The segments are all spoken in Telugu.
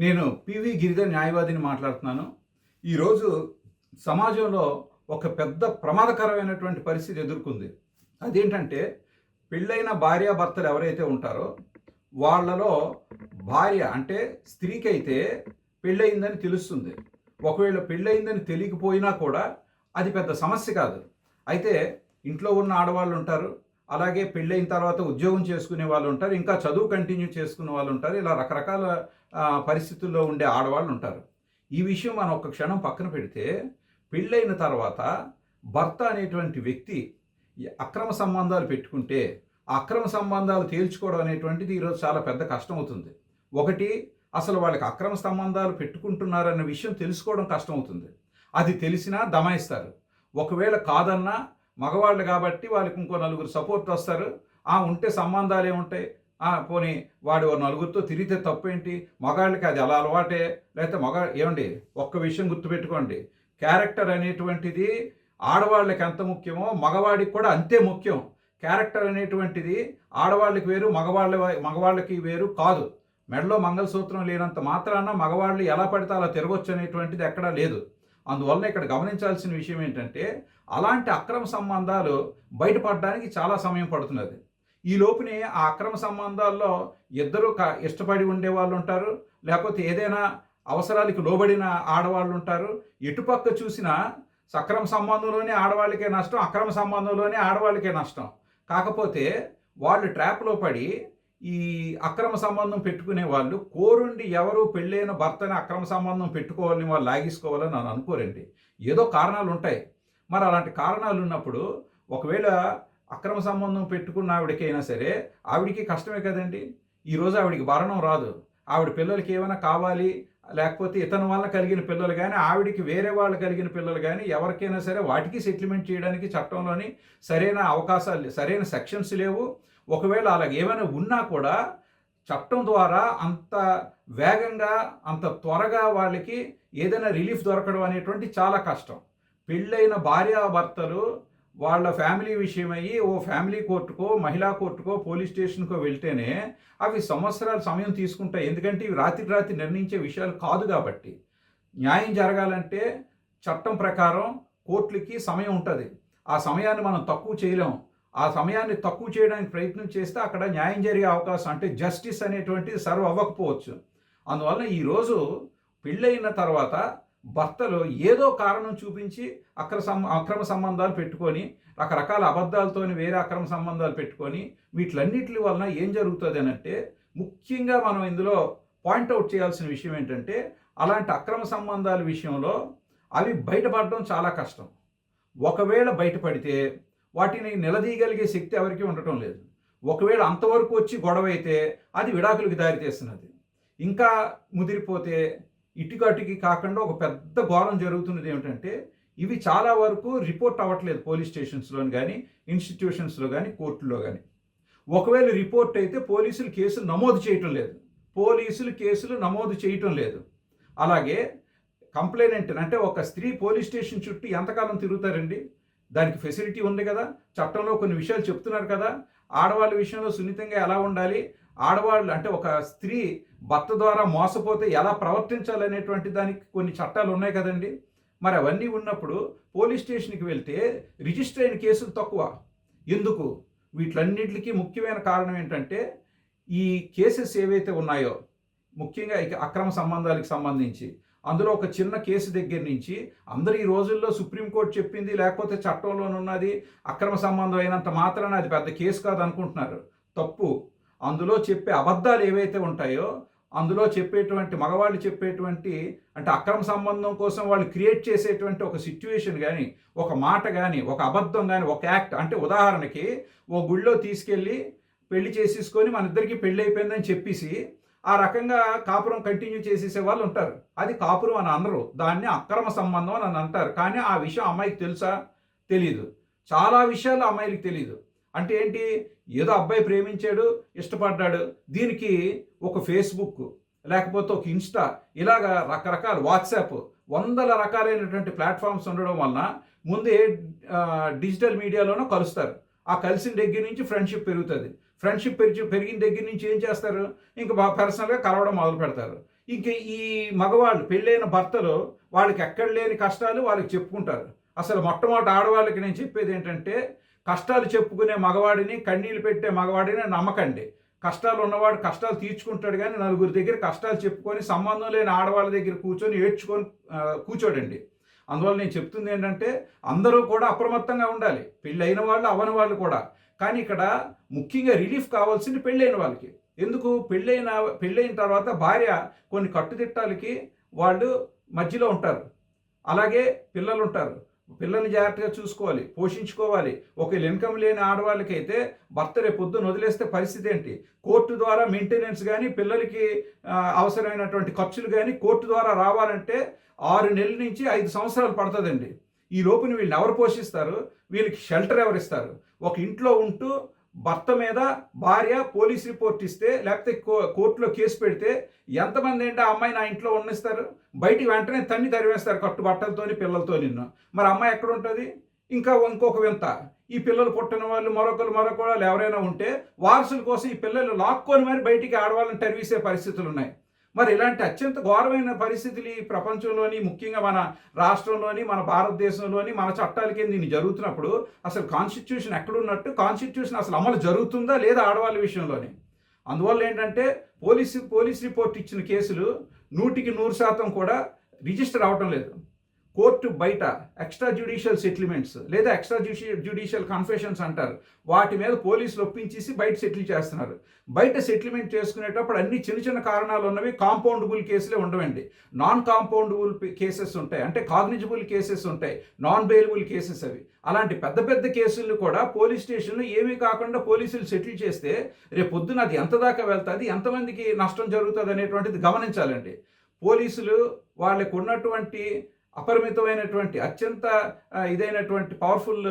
నేను పివి గిరిధర్ న్యాయవాదిని మాట్లాడుతున్నాను. ఈరోజు సమాజంలో ఒక పెద్ద ప్రమాదకరమైనటువంటి పరిస్థితి ఎదుర్కొంది. అదేంటంటే పెళ్ళైన భార్యాభర్తలు ఎవరైతే ఉంటారో వాళ్ళలో భార్య అంటే స్త్రీకైతే పెళ్ళయిందని తెలుస్తుంది. ఒకవేళ పెళ్ళయిందని తెలియకపోయినా కూడా అది పెద్ద సమస్య కాదు. అయితే ఇంట్లో ఉన్న ఆడవాళ్ళు ఉంటారు, అలాగే పెళ్ళైన తర్వాత ఉద్యోగం చేసుకునే వాళ్ళు ఉంటారు, ఇంకా చదువు కంటిన్యూ చేసుకునే వాళ్ళు ఉంటారు. ఇలా రకరకాల పరిస్థితుల్లో ఉండే ఆడవాళ్ళు ఉంటారు. ఈ విషయం మనం ఒక క్షణం పక్కన పెడితే పెళ్ళైన తర్వాత భర్త అనేటువంటి వ్యక్తి అక్రమ సంబంధాలు పెట్టుకుంటే ఆ అక్రమ సంబంధాలు తేల్చుకోవడం అనేటువంటిది ఈరోజు చాలా పెద్ద కష్టం అవుతుంది. ఒకటి, అసలు వాళ్ళకి అక్రమ సంబంధాలు పెట్టుకుంటున్నారన్న విషయం తెలుసుకోవడం కష్టం అవుతుంది. అది తెలిసినా దమాయిస్తారు. ఒకవేళ కాదన్నా మగవాళ్ళు కాబట్టి వాళ్ళకి ఇంకో నలుగురు సపోర్ట్ వస్తారు. ఉంటే సంబంధాలు ఏముంటాయి, పోనీ వాడు నలుగురితో తిరిగితే తప్పేంటి, మగాళ్ళకి అది అలా అలవాటే. లేకపోతే ఏమండి, ఒక్క విషయం గుర్తుపెట్టుకోండి, క్యారెక్టర్ అనేటువంటిది ఆడవాళ్ళకి ఎంత ముఖ్యమో మగవాడికి కూడా అంతే ముఖ్యం. క్యారెక్టర్ అనేటువంటిది ఆడవాళ్ళకి వేరు, మగవాళ్ళకి వేరు కాదు. మెడలో మంగళసూత్రం లేనంత మాత్రాన మగవాళ్ళు ఎలా పడితే అలా తిరగొచ్చు అనేటువంటిది ఎక్కడా లేదు. అందువలన ఇక్కడ గమనించాల్సిన విషయం ఏంటంటే అలాంటి అక్రమ సంబంధాలు బయటపడడానికి చాలా సమయం పడుతున్నది. ఈ లోపునే ఆ అక్రమ సంబంధాల్లో ఇద్దరు ఇష్టపడి ఉండే వాళ్ళు ఉంటారు, లేకపోతే ఏదైనా అవసరాలకు లోబడిన ఆడవాళ్ళు ఉంటారు. ఎటుపక్క చూసినా సక్రమ సంబంధంలోనే ఆడవాళ్ళకే నష్టం, అక్రమ సంబంధంలోనే ఆడవాళ్ళకే నష్టం. కాకపోతే వాళ్ళు ట్రాప్లో పడి ఈ అక్రమ సంబంధం పెట్టుకునే వాళ్ళు కోరుండి ఎవరు పెళ్ళైన భర్తని అక్రమ సంబంధం పెట్టుకోవాలని వాళ్ళు లాగేసుకోవాలని నన్ను అనుకోరండి. ఏదో కారణాలు ఉంటాయి. మరి అలాంటి కారణాలు ఉన్నప్పుడు ఒకవేళ అక్రమ సంబంధం పెట్టుకున్న ఆవిడకైనా సరే ఆవిడికి కష్టమే కదండి. ఈరోజు ఆవిడికి భరణం రాదు. ఆవిడ పిల్లలకి ఏమైనా కావాలి, లేకపోతే ఇతని వల్ల కలిగిన పిల్లలు కానీ ఆవిడికి వేరే వాళ్ళు కలిగిన పిల్లలు కానీ ఎవరికైనా సరే వాటికి సెటిల్మెంట్ చేయడానికి చట్టంలోని సరైన అవకాశాలు, సరైన సెక్షన్స్ లేవు. ఒకవేళ అలాగ ఏమైనా ఉన్నా కూడా చట్టం ద్వారా అంత వేగంగా అంత త్వరగా వాళ్ళకి ఏదైనా రిలీఫ్ దొరకడం అనేటువంటి చాలా కష్టం. పెళ్ళైన భార్యాభర్తలు వాళ్ళ ఫ్యామిలీ విషయమయ్యి ఓ ఫ్యామిలీ కోర్టుకో, మహిళా కోర్టుకో, పోలీస్ స్టేషన్కో వెళ్తేనే అవి సంవత్సరాల సమయం తీసుకుంటాయి. ఎందుకంటే ఇవి రాత్రి నిర్ణయించే విషయాలు కాదు కాబట్టి. న్యాయం జరగాలంటే చట్టం ప్రకారం కోర్టులకి సమయం ఉంటుంది. ఆ సమయాన్ని మనం తక్కువ చేయలేం. ఆ సమయాన్ని తక్కువ చేయడానికి ప్రయత్నం చేస్తే అక్కడ న్యాయం జరిగే అవకాశం, అంటే జస్టిస్ అనేటువంటిది సర్వ్ అవ్వకపోవచ్చు. అందువల్ల ఈరోజు పెళ్ళైన తర్వాత భర్తలు ఏదో కారణం చూపించి అక్రమ సంబంధాలు పెట్టుకొని, రకరకాల అబద్ధాలతోని వేరే అక్రమ సంబంధాలు పెట్టుకొని, వీటిలన్నిటి వలన ఏం జరుగుతుంది అని అంటే, ముఖ్యంగా మనం ఇందులో పాయింట్అవుట్ చేయాల్సిన విషయం ఏంటంటే అలాంటి అక్రమ సంబంధాల విషయంలో అవి బయటపడడం చాలా కష్టం. ఒకవేళ బయటపడితే వాటిని నిలదీయగలిగే శక్తి ఎవరికి ఉండటం లేదు. ఒకవేళ అంతవరకు వచ్చి గొడవ అయితే అది విడాకులకు దారితీస్తున్నది. ఇంకా ముదిరిపోతే ఇటుకటికి కాకుండా ఒక పెద్ద ఘోరం జరుగుతున్నది ఏమిటంటే, ఇవి చాలా వరకు రిపోర్ట్ అవ్వట్లేదు పోలీస్ స్టేషన్స్లోని కానీ, ఇన్స్టిట్యూషన్స్లో కానీ, కోర్టులో కానీ. ఒకవేళ రిపోర్ట్ అయితే పోలీసులు కేసులు నమోదు చేయటం లేదు. అలాగే కంప్లైనెంట్ అంటే ఒక స్త్రీ పోలీస్ స్టేషన్ చుట్టూ ఎంతకాలం తిరుగుతారండి? దానికి ఫెసిలిటీ ఉంది కదా, చట్టంలో కొన్ని విషయాలు చెప్తున్నారు కదా. ఆడవాళ్ళ విషయంలో సున్నితంగా ఎలా ఉండాలి, ఆడవాళ్ళు అంటే ఒక స్త్రీ భర్త ద్వారా మోసపోతే ఎలా ప్రవర్తించాలనేటువంటి దానికి కొన్ని చట్టాలు ఉన్నాయి కదండి. మరి అవన్నీ ఉన్నప్పుడు పోలీస్ స్టేషన్కి వెళ్తే రిజిస్టర్ అయిన కేసులు తక్కువ. ఎందుకు? వీటిలన్నిటికీ ముఖ్యమైన కారణం ఏంటంటే ఈ కేసెస్ ఏవైతే ఉన్నాయో, ముఖ్యంగా అక్రమ సంబంధాలకు సంబంధించి అందులో ఒక చిన్న కేసు దగ్గర నుంచి అందరూ ఈ రోజుల్లో సుప్రీంకోర్టు చెప్పింది, లేకపోతే చట్టంలోనున్నది అక్రమ సంబంధం అయినంత మాత్రాన అది పెద్ద కేసు కాదు అనుకుంటున్నారు. తప్పు. అందులో చెప్పే అబద్ధాలు ఏవైతే ఉంటాయో, అందులో చెప్పేటువంటి మగవాళ్ళు చెప్పేటువంటి అంటే అక్రమ సంబంధం కోసం వాళ్ళు క్రియేట్ చేసేటువంటి ఒక సిచ్యువేషన్ కానీ, ఒక మాట కానీ, ఒక అబద్ధం కానీ, ఒక యాక్ట్, అంటే ఉదాహరణకి ఓ గుళ్ళో తీసుకెళ్ళి పెళ్లి చేసేసుకొని మన ఇద్దరికి పెళ్ళి అయిపోయిందని చెప్పేసి ఆ రకంగా కాపురం కంటిన్యూ చేసేసే వాళ్ళు ఉంటారు. అది కాపురం అని అనరు, దాన్ని అక్రమ సంబంధం అని అంటారు. కానీ ఆ విషయం అమ్మాయికి తెలుసా? తెలీదు. చాలా విషయాలు అమ్మాయిలకు తెలీదు. అంటే ఏంటి, ఏదో అబ్బాయి ప్రేమించాడు, ఇష్టపడ్డాడు, దీనికి ఒక ఫేస్బుక్, లేకపోతే ఒక ఇన్స్టా, ఇలాగా రకరకాల వాట్సాప్, వందల రకాలైనటువంటి ప్లాట్ఫామ్స్ ఉండడం వలన ముందే డిజిటల్ మీడియాలోనూ కలుస్తారు. ఆ కలిసిన దగ్గర నుంచి ఫ్రెండ్షిప్ పెరుగుతుంది. ఫ్రెండ్షిప్ పెరిగిన దగ్గర నుంచి ఏం చేస్తారు, ఇంకా పర్సనల్గా కలవడం మొదలు పెడతారు. ఇంక ఈ మగవాళ్ళు పెళ్ళైన భర్తలు వాళ్ళకి ఎక్కడ లేని కష్టాలు వాళ్ళకి చెప్పుకుంటారు. అసలు మొట్టమొదటి ఆడవాళ్ళకి నేను చెప్పేది ఏంటంటే, కష్టాలు చెప్పుకునే మగవాడిని, కన్నీళ్ళు పెట్టే మగవాడిని నమ్మకండి. కష్టాలు ఉన్నవాడు కష్టాలు తీర్చుకుంటాడు కానీ నలుగురి దగ్గర కష్టాలు చెప్పుకొని సంబంధం లేని ఆడవాళ్ళ దగ్గర కూర్చొని ఏడ్చుకొని కూర్చోడండి. అందువల్ల నేను చెప్తుంది ఏంటంటే, అందరూ కూడా అప్రమత్తంగా ఉండాలి, పెళ్ళైన వాళ్ళు అవ్వని వాళ్ళు కూడా. కానీ ఇక్కడ ముఖ్యంగా రిలీఫ్ కావాల్సింది పెళ్ళైన వాళ్ళకి. ఎందుకు? పెళ్ళైన తర్వాత భార్య కొన్ని కట్టుదిట్టాలకి వాళ్ళు మధ్యలో ఉంటారు. అలాగే పిల్లలు ఉంటారు. పిల్లల్ని జాగ్రత్తగా చూసుకోవాలి, పోషించుకోవాలి. ఒకవేళ ఇన్కమ్ లేని ఆడవాళ్ళకైతే భర్త రేపు పొద్దున్న వదిలేస్తే పరిస్థితి ఏంటి? కోర్టు ద్వారా మెయింటెనెన్స్ కానీ, పిల్లలకి అవసరమైనటువంటి ఖర్చులు కానీ కోర్టు ద్వారా రావాలంటే 6 నెలల నుంచి 5 సంవత్సరాలు పడుతుందండి. ఈ లోపుని వీళ్ళని ఎవరు పోషిస్తారు? వీళ్ళకి షెల్టర్ ఎవరిస్తారు? ఒక ఇంట్లో ఉంటూ భర్త మీద భార్య పోలీస్ రిపోర్ట్ ఇస్తే, లేకపోతే కోర్టులో కేసు పెడితే ఎంతమంది ఏంటి ఆ అమ్మాయి నా ఇంట్లో ఉన్నిస్తారు? బయటికి వెంటనే తరివేస్తారు కట్టుబట్టలతోని, పిల్లలతో. నిన్ను మరి అమ్మాయి ఎక్కడ ఉంటుంది? ఇంకొక వింత, ఈ పిల్లలు పుట్టిన వాళ్ళు మరొకరు ఎవరైనా ఉంటే వారసుల కోసం ఈ పిల్లలు లాక్కొని మరి బయటికి ఆడవాళ్ళని తరివేసే పరిస్థితులు ఉన్నాయి. మరి ఇలాంటి అత్యంత ఘోరమైన పరిస్థితులు ఈ ప్రపంచంలోని, ముఖ్యంగా మన రాష్ట్రంలోని, మన భారతదేశంలోని మన చట్టాల కింద దీన్ని జరుగుతున్నప్పుడు అసలు కాన్స్టిట్యూషన్ ఎక్కడున్నట్టు? కాన్స్టిట్యూషన్ అసలు అమలు జరుగుతుందా లేదా ఆడవాళ్ళ విషయంలోని? అందువల్ల ఏంటంటే పోలీస్ రిపోర్ట్ ఇచ్చిన కేసులు 100% కూడా రిజిస్టర్ అవ్వటం లేదు. కోర్టు బయట ఎక్స్ట్రా జ్యుడిషియల్ సెటిల్మెంట్స్ లేదా ఎక్స్ట్రా జ్యుడిషియల్ కన్ఫెషన్స్ అంటారు, వాటి మీద పోలీసులు ఒప్పించేసి బయట సెటిల్ చేస్తున్నారు. బయట సెటిల్మెంట్ చేసుకునేటప్పుడు అన్ని చిన్న కారణాలు ఉన్నవి కాంపౌండబుల్ కేసులే ఉండవండి. నాన్ కాంపౌండబుల్ కేసెస్ ఉంటాయి, అంటే కాగ్నిజబుల్ కేసెస్ ఉంటాయి, నాన్ బెయిలబుల్ కేసెస్ అవి. అలాంటి పెద్ద కేసులను కూడా పోలీస్ స్టేషన్లో ఏమీ కాకుండా పోలీసులు సెటిల్ చేస్తే రేపు పొద్దున అది ఎంత దాకా వెళ్తుంది, ఎంతమందికి నష్టం జరుగుతుంది అనేటువంటిది గమనించాలండి. పోలీసులు వాళ్ళకు ఉన్నటువంటి అపరిమితమైనటువంటి అత్యంత ఇదైనటువంటి పవర్ఫుల్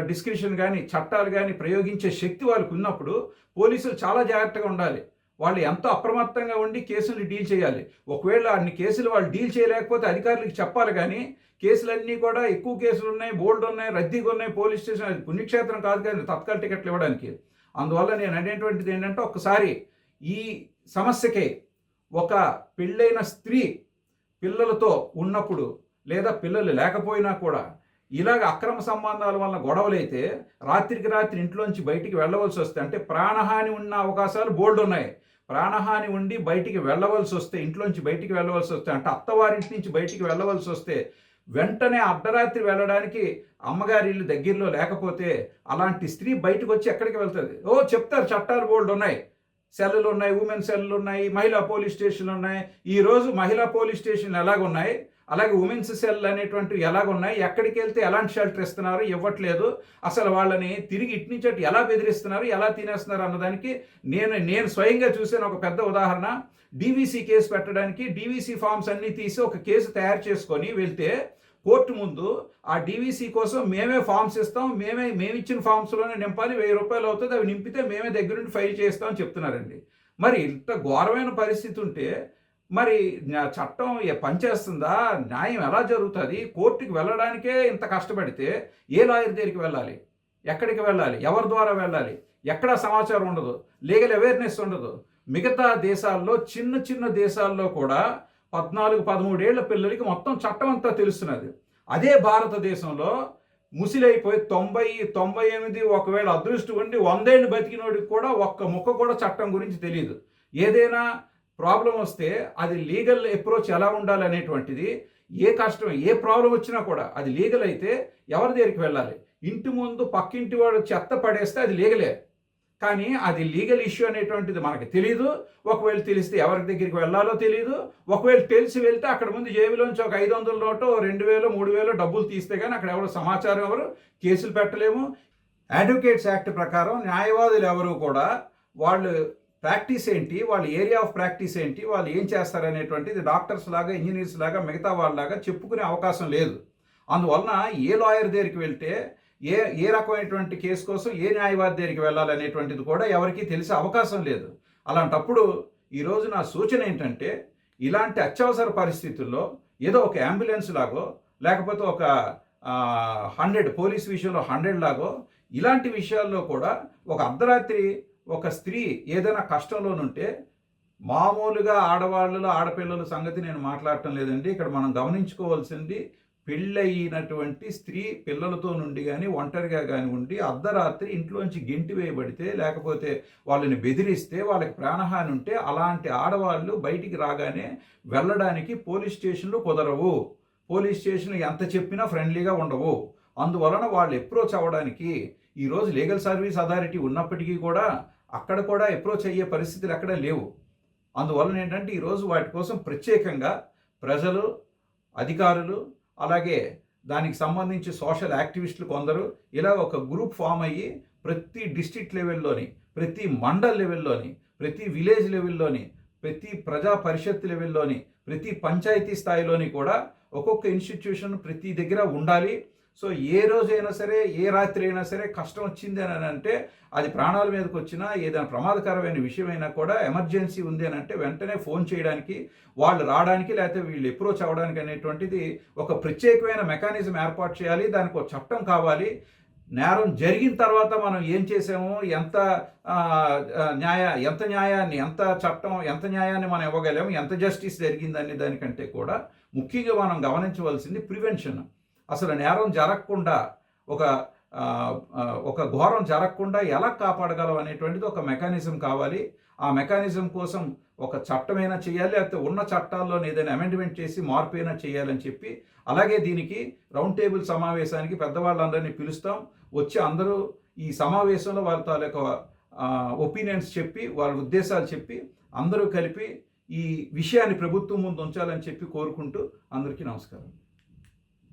డిస్క్రిప్షన్ కానీ, చట్టాలు కానీ ప్రయోగించే శక్తి వాళ్ళకు ఉన్నప్పుడు పోలీసులు చాలా జాగ్రత్తగా ఉండాలి. వాళ్ళు ఎంతో అప్రమత్తంగా ఉండి కేసులు డీల్ చేయాలి. ఒకవేళ అన్ని కేసులు వాళ్ళు డీల్ చేయలేకపోతే అధికారులకు చెప్పాలి. కానీ కేసులన్నీ కూడా ఎక్కువ కేసులు ఉన్నాయి, బోల్డ్ ఉన్నాయి, రద్దీగా ఉన్నాయి పోలీస్ స్టేషన్. అది పుణ్యక్షేత్రం కాదు కానీ తత్కాల టికెట్లు ఇవ్వడానికి. అందువల్ల నేను అనేటువంటిది ఏంటంటే, ఒక్కసారి ఈ సమస్యకే ఒక పెళ్ళైన స్త్రీ పిల్లలతో ఉన్నప్పుడు లేదా పిల్లలు లేకపోయినా కూడా ఇలాగ అక్రమ సంబంధాల వలన గొడవలైతే రాత్రికి రాత్రి ఇంట్లోంచి బయటికి వెళ్ళవలసి వస్తే, అంటే ప్రాణహాని ఉన్న అవకాశాలు బోల్డ్ ఉన్నాయి. ప్రాణహాని ఉండి బయటికి వెళ్ళవలసి వస్తే, ఇంట్లోంచి బయటికి వెళ్ళవలసి వస్తే, అంటే అత్తవారింటి నుంచి బయటికి వెళ్ళవలసి వస్తే వెంటనే అర్ధరాత్రి వెళ్ళడానికి అమ్మగారి ఇల్లు దగ్గరలో లేకపోతే అలాంటి స్త్రీ బయటకు వచ్చి ఎక్కడికి వెళ్తుంది? చెప్తారు చట్టాలు బోల్డ్ ఉన్నాయి, సెల్లులు ఉన్నాయి, ఉమెన్ సెల్లులు ఉన్నాయి, మహిళా పోలీస్ స్టేషన్లు ఉన్నాయి. ఈరోజు మహిళా పోలీస్ స్టేషన్లు ఎలాగున్నాయి, అలాగే ఉమెన్స్ సెల్ అనేటువంటివి ఎలాగున్నాయి, ఎక్కడికి వెళ్తే ఎలాంటి షెల్టర్ ఇస్తున్నారు, ఇవ్వట్లేదు, అసలు వాళ్ళని తిరిగి ఇటు నుంచి అటు ఎలా బెదిరిస్తున్నారు, ఎలా తినేస్తున్నారు అన్నదానికి నేను స్వయంగా చూసిన ఒక పెద్ద ఉదాహరణ. డీవీసీ కేసు పెట్టడానికి డీవీసీ ఫామ్స్ అన్నీ తీసి ఒక కేసు తయారు చేసుకొని వెళ్తే కోర్టు ముందు ఆ డీవీసీ కోసం మేమే ఫామ్స్ ఇస్తాం, మేమిచ్చిన ఫామ్స్లోనే నింపాలి, 1000 రూపాయలు అవుతుంది, అవి నింపితే మేమే దగ్గరుండి ఫైల్ చేస్తామని చెప్తున్నారండి. మరి ఇంత ఘోరమైన పరిస్థితి ఉంటే మరి చట్టం పనిచేస్తుందా? న్యాయం ఎలా జరుగుతుంది? కోర్టుకి వెళ్ళడానికే ఇంత కష్టపడితే ఏ లాయర్ దగ్గరికి వెళ్ళాలి, ఎక్కడికి వెళ్ళాలి, ఎవరి ద్వారా వెళ్ళాలి, ఎక్కడ సమాచారం ఉండదు, లీగల్ అవేర్నెస్ ఉండదు. మిగతా దేశాల్లో చిన్న దేశాల్లో కూడా 14-13 ఏళ్ల పిల్లలకి మొత్తం చట్టం అంతా తెలుస్తున్నది. అదే భారతదేశంలో ముసిలైపోయి 90-98 ఒకవేళ అదృష్టం ఉండి 100 ఏళ్ళు బతికినోడికి కూడా ఒక్క ముక్క కూడా చట్టం గురించి తెలియదు. ఏదైనా ప్రాబ్లం వస్తే అది లీగల్ అప్రోచ్ ఎలా ఉండాలి అనేటువంటిది, ఏ కష్టం ఏ ప్రాబ్లం వచ్చినా కూడా అది లీగల్ అయితే ఎవరి దగ్గరికి వెళ్ళాలి? ఇంటి ముందు పక్కింటి వాడు చెత్త పడేస్తే అది లీగలే, కానీ అది లీగల్ ఇష్యూ అనేటువంటిది మనకు తెలియదు. ఒకవేళ తెలిస్తే ఎవరి దగ్గరికి వెళ్ళాలో తెలియదు. ఒకవేళ తెలిసి వెళ్తే అక్కడ ముందు జేబులోంచి ఒక 500 నోటో 2000 3000 డబ్బులు తీస్తే కానీ అక్కడ ఎవరు సమాచారం ఎవరు కేసులు పెట్టలేము. అడ్వకేట్స్ యాక్ట్ ప్రకారం న్యాయవాదులు ఎవరు కూడా వాళ్ళు ప్రాక్టీస్ ఏంటి, వాళ్ళ ఏరియా ఆఫ్ ప్రాక్టీస్ ఏంటి, వాళ్ళు ఏం చేస్తారనేటువంటిది డాక్టర్స్ లాగా, ఇంజనీర్స్ లాగా, మిగతా వాళ్ళలాగా చెప్పుకునే అవకాశం లేదు. అందువలన ఏ లాయర్ దగ్గరికి వెళ్తే ఏ రకమైనటువంటి కేసు కోసం ఏ న్యాయవాది దగ్గరికి వెళ్ళాలనేటువంటిది కూడా ఎవరికీ తెలిసే అవకాశం లేదు. అలాంటప్పుడు ఈరోజు నా సూచన ఏంటంటే, ఇలాంటి అత్యవసర పరిస్థితుల్లో ఏదో ఒక అంబులెన్స్ లాగో, లేకపోతే ఒక 100 పోలీస్ విషయంలో 100 లాగో, ఇలాంటి విషయాల్లో కూడా ఒక అర్ధరాత్రి ఒక స్త్రీ ఏదైనా కష్టంలోనుంటే మామూలుగా ఆడవాళ్ళలో ఆడపిల్లల సంగతి నేను మాట్లాడటం లేదండి. ఇక్కడ మనం గమనించుకోవాల్సింది పెళ్ళయినటువంటి స్త్రీ పిల్లలతో నుండి కానీ ఒంటరిగా కానీ ఉండి అర్ధరాత్రి ఇంట్లోంచి గెంటి వేయబడితే లేకపోతే వాళ్ళని బెదిరిస్తే వాళ్ళకి ప్రాణహాని ఉంటే అలాంటి ఆడవాళ్ళు బయటికి రాగానే వెళ్ళడానికి పోలీస్ స్టేషన్లు కుదరవు. పోలీస్ స్టేషన్లు ఎంత చెప్పినా ఫ్రెండ్లీగా ఉండవు. అందువలన వాళ్ళు అప్రోచ్ అవ్వడానికి ఈరోజు లీగల్ సర్వీస్ అథారిటీ ఉన్నప్పటికీ కూడా అక్కడ కూడా అప్రోచ్ అయ్యే పరిస్థితులు ఎక్కడ లేవు. అందువలన ఏంటంటే ఈరోజు వాటి కోసం ప్రత్యేకంగా ప్రజలు, అధికారులు, అలాగే దానికి సంబంధించి సోషల్ యాక్టివిస్టులు కొందరు ఇలా ఒక గ్రూప్ ఫామ్ అయ్యి ప్రతి డిస్ట్రిక్ట్ లెవెల్లోని, ప్రతి మండల్ లెవెల్లోని, ప్రతి విలేజ్ లెవెల్లోని, ప్రతి ప్రజా పరిషత్ లెవెల్లోని, ప్రతి పంచాయతీ స్థాయిలోని కూడా ఒక్కొక్క ఇన్స్టిట్యూషన్ ప్రతి దగ్గర ఉండాలి. సో ఏ రోజైనా సరే, ఏ రాత్రి అయినా సరే కష్టం వచ్చింది అని అంటే, అది ప్రాణాల మీదకి వచ్చినా ఏదైనా ప్రమాదకరమైన విషయమైనా కూడా ఎమర్జెన్సీ ఉంది అని అంటే వెంటనే ఫోన్ చేయడానికి, వాళ్ళు రావడానికి, లేకపోతే వీళ్ళు అప్రోచ్ అవ్వడానికి అనేటువంటిది ఒక ప్రత్యేకమైన మెకానిజం ఏర్పాటు చేయాలి. దానికి ఒక చట్టం కావాలి. నేరం జరిగిన తర్వాత మనం ఏం చేసామో, ఎంత న్యాయాన్ని, ఎంత న్యాయాన్ని మనం ఇవ్వగలేము, ఎంత జస్టిస్ జరిగిందనే దానికంటే కూడా ముఖ్యంగా మనం గమనించవలసింది ప్రివెన్షన్. అసలు నేరం జరగకుండా, ఒక ఘోరం జరగకుండా ఎలా కాపాడగలం అనేటువంటిది ఒక మెకానిజం కావాలి. ఆ మెకానిజం కోసం ఒక చట్టమైనా చేయాలి, లేకపోతే ఉన్న చట్టాల్లో ఏదైనా అమెండ్మెంట్ చేసి మార్పు అయినా చేయాలని చెప్పి, అలాగే దీనికి రౌండ్ టేబుల్ సమావేశానికి పెద్దవాళ్ళందరినీ పిలుస్తాం. వచ్చి అందరూ ఈ సమావేశంలో వాళ్ళ తాలూకా ఒపీనియన్స్ చెప్పి, వాళ్ళ ఉద్దేశాలు చెప్పి, అందరూ కలిపి ఈ విషయాన్ని ప్రభుత్వం ముందు ఉంచాలని చెప్పి కోరుకుంటూ అందరికీ నమస్కారం.